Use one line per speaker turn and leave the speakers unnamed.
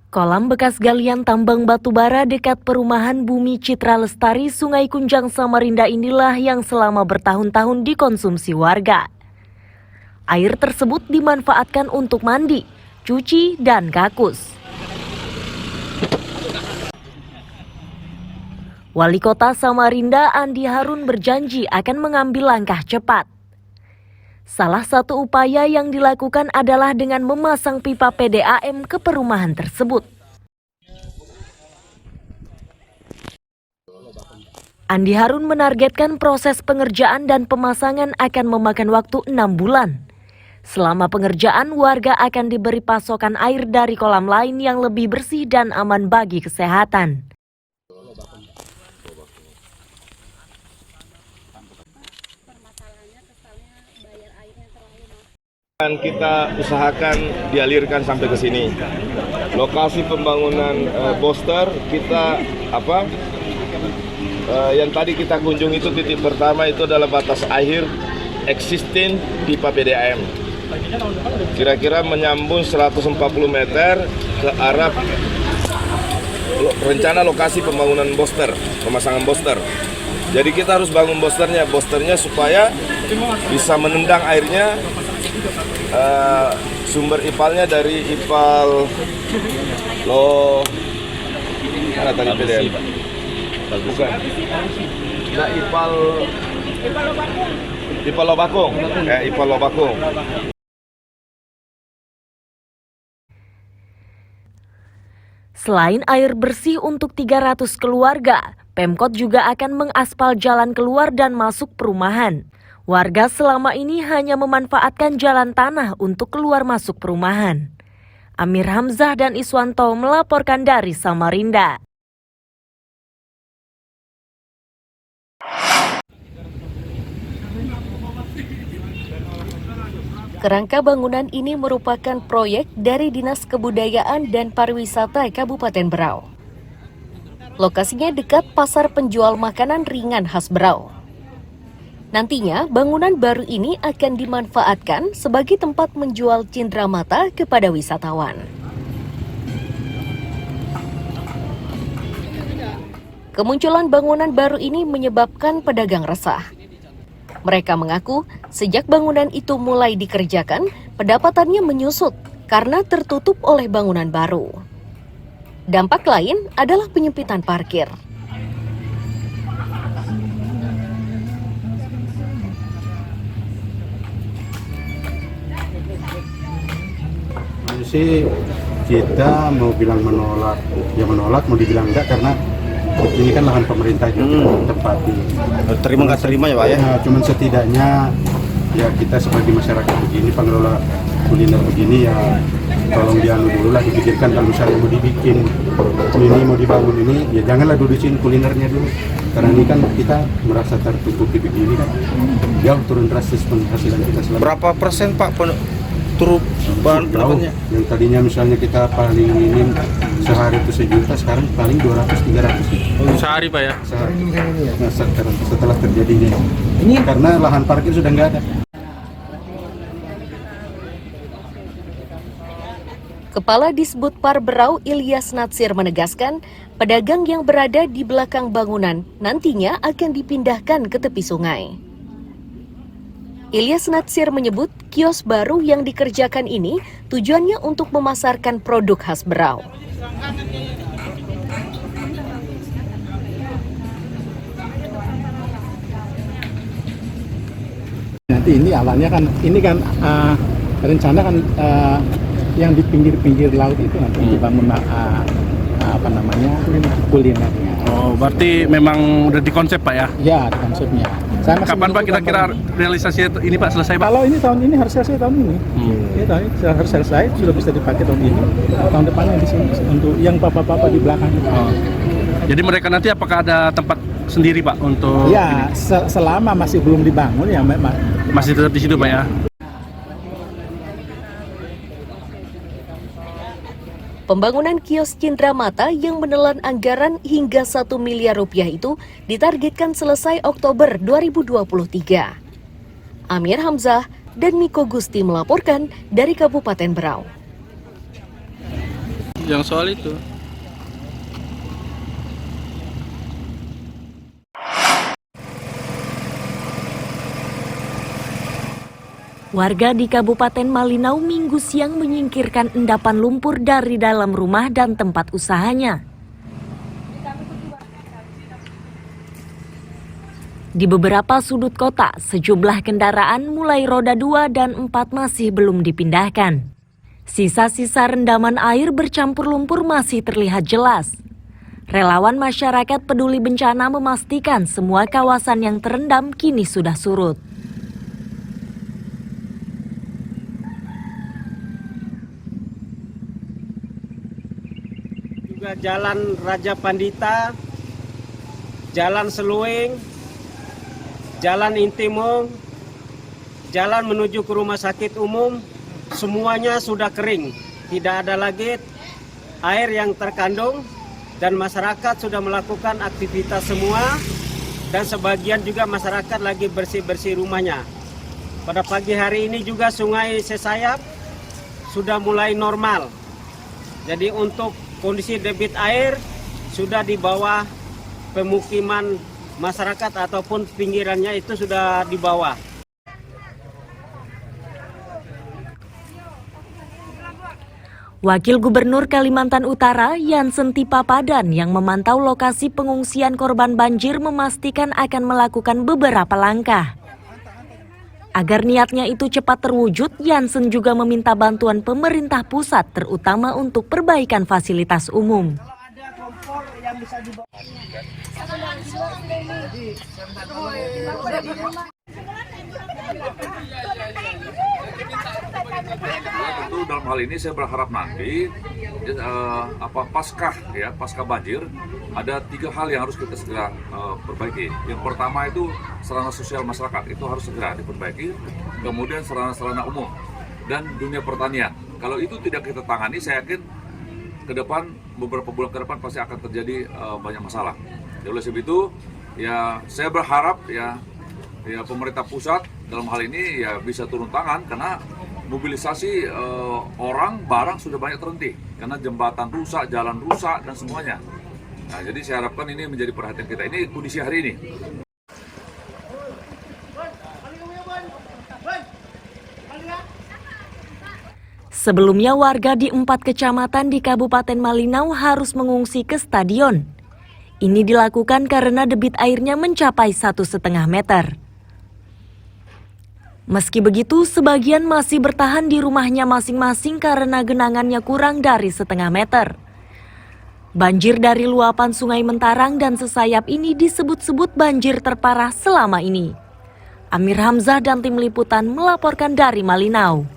Kolam bekas galian tambang batu bara dekat perumahan Bumi Citra Lestari, Sungai Kunjang, Samarinda inilah yang selama bertahun-tahun dikonsumsi warga. Air tersebut dimanfaatkan untuk mandi, cuci, dan kakus. Wali Kota Samarinda Andi Harun berjanji akan mengambil langkah cepat. Salah satu upaya yang dilakukan adalah dengan memasang pipa PDAM ke perumahan tersebut. Andi Harun menargetkan proses pengerjaan dan pemasangan akan memakan waktu 6 bulan. Selama pengerjaan, warga akan diberi pasokan air dari kolam lain yang lebih bersih dan aman bagi kesehatan.
Kita usahakan dialirkan sampai ke sini. Lokasi pembangunan booster kita yang tadi kita kunjungi itu titik pertama itu adalah batas akhir existing pipa PDAM. Kira-kira menyambung 140 meter ke arah rencana lokasi pembangunan booster, pemasangan booster. Jadi kita harus bangun boosternya supaya bisa menendang airnya. Sumber ipalnya dari ipal mana tadi PDM? Bukan. Nah, ipal Lobakung.
Selain air bersih untuk 300 keluarga, Pemkot juga akan mengaspal jalan keluar dan masuk perumahan. Warga selama ini hanya memanfaatkan jalan tanah untuk keluar masuk perumahan. Amir Hamzah dan Iswanto melaporkan dari Samarinda. Kerangka bangunan ini merupakan proyek dari Dinas Kebudayaan dan Pariwisata Kabupaten Berau. Lokasinya dekat pasar penjual makanan ringan khas Berau. Nantinya, bangunan baru ini akan dimanfaatkan sebagai tempat menjual cindera mata kepada wisatawan. Kemunculan bangunan baru ini menyebabkan pedagang resah. Mereka mengaku sejak bangunan itu mulai dikerjakan, pendapatannya menyusut karena tertutup oleh bangunan baru. Dampak lain adalah penyempitan parkir.
Sih kita mau bilang menolak, ya menolak, mau dibilang enggak karena ini kan lahan pemerintah juga tempati.
Terima nggak terima ya Pak ya?
Cuman setidaknya ya kita sebagai masyarakat begini, pengelola kuliner begini ya tolong dianu dulu lah, dipikirkan kalau misalnya mau dibikin ini, mau dibangun ini, ya janganlah dulu di sini kulinernya dulu. Karena ini kan kita merasa tertutupi begini kan, jauh turun drastis penghasilan kita selama.
Berapa persen Pak turun bahan pendapatnya?
Yang tadinya misalnya kita paling minim sehari itu 1 juta, sekarang paling 200-300.
Sehari Pak ya?
Sehari. Nah, setelah terjadinya ini karena lahan parkir sudah nggak ada.
Kepala Disbudpar Berau Ilyas Natsir menegaskan, pedagang yang berada di belakang bangunan nantinya akan dipindahkan ke tepi sungai. Ilyas Natsir menyebut kios baru yang dikerjakan ini tujuannya untuk memasarkan produk khas Berau.
Nanti ini awalnya kan, ini kan rencana kan yang di pinggir-pinggir laut itu nanti dibangun kulinernya.
Oh, berarti memang udah dikonsep Pak ya?
Ya, konsepnya.
Kapan Pak kira-kira realisasi ini Pak selesai Pak?
Kalau ini tahun ini harus selesai tahun ini. Ya, tahun ini harus selesai, sudah bisa dipakai tahun ini. Tahun depannya di sini untuk yang papa-papa di belakang.
Oh. Jadi mereka nanti apakah ada tempat sendiri Pak untuk?
Ya, selama masih belum dibangun ya memang
masih tetap di situ Pak ya?
Pembangunan kios cindera mata yang menelan anggaran hingga 1 miliar rupiah itu ditargetkan selesai Oktober 2023. Amir Hamzah dan Miko Gusti melaporkan dari Kabupaten Berau.
yang soal itu.
Warga di Kabupaten Malinau Minggu siang menyingkirkan endapan lumpur dari dalam rumah dan tempat usahanya. Di beberapa sudut kota, sejumlah kendaraan mulai roda 2 dan 4 masih belum dipindahkan. Sisa-sisa rendaman air bercampur lumpur masih terlihat jelas. Relawan masyarakat peduli bencana memastikan semua kawasan yang terendam kini sudah surut.
Juga Jalan Raja Pandita, Jalan Seluing, Jalan Intimong, jalan menuju ke rumah sakit umum, semuanya sudah kering. Tidak ada lagi air yang terkandung dan masyarakat sudah melakukan aktivitas semua dan sebagian juga masyarakat lagi bersih-bersih rumahnya. Pada pagi hari ini juga Sungai Sesayap sudah mulai normal. Jadi untuk kondisi debit air sudah di bawah pemukiman masyarakat ataupun pinggirannya itu sudah di bawah.
Wakil Gubernur Kalimantan Utara Yansen Tipapadan yang memantau lokasi pengungsian korban banjir memastikan akan melakukan beberapa langkah. Agar niatnya itu cepat terwujud, Yansen juga meminta bantuan pemerintah pusat terutama untuk perbaikan fasilitas umum.
Tentu dalam hal ini saya berharap nanti pasca banjir ada 3 hal yang harus kita segera perbaiki. Yang pertama itu sarana sosial masyarakat itu harus segera diperbaiki, kemudian sarana-sarana umum dan dunia pertanian. Kalau itu tidak kita tangani, saya yakin ke depan beberapa bulan ke depan pasti akan terjadi banyak masalah. Oleh sebab itu ya saya berharap ya pemerintah pusat dalam hal ini ya bisa turun tangan karena mobilisasi orang, barang sudah banyak terhenti karena jembatan rusak, jalan rusak dan semuanya. Nah, jadi saya harapkan ini menjadi perhatian kita. Ini kondisi hari ini.
Sebelumnya warga di 4 kecamatan di Kabupaten Malinau harus mengungsi ke stadion. Ini dilakukan karena debit airnya mencapai 1,5 meter. Meski begitu, sebagian masih bertahan di rumahnya masing-masing karena genangannya kurang dari 0,5 meter. Banjir dari luapan Sungai Mentarang dan Sesayap ini disebut-sebut banjir terparah selama ini. Amir Hamzah dan tim liputan melaporkan dari Malinau.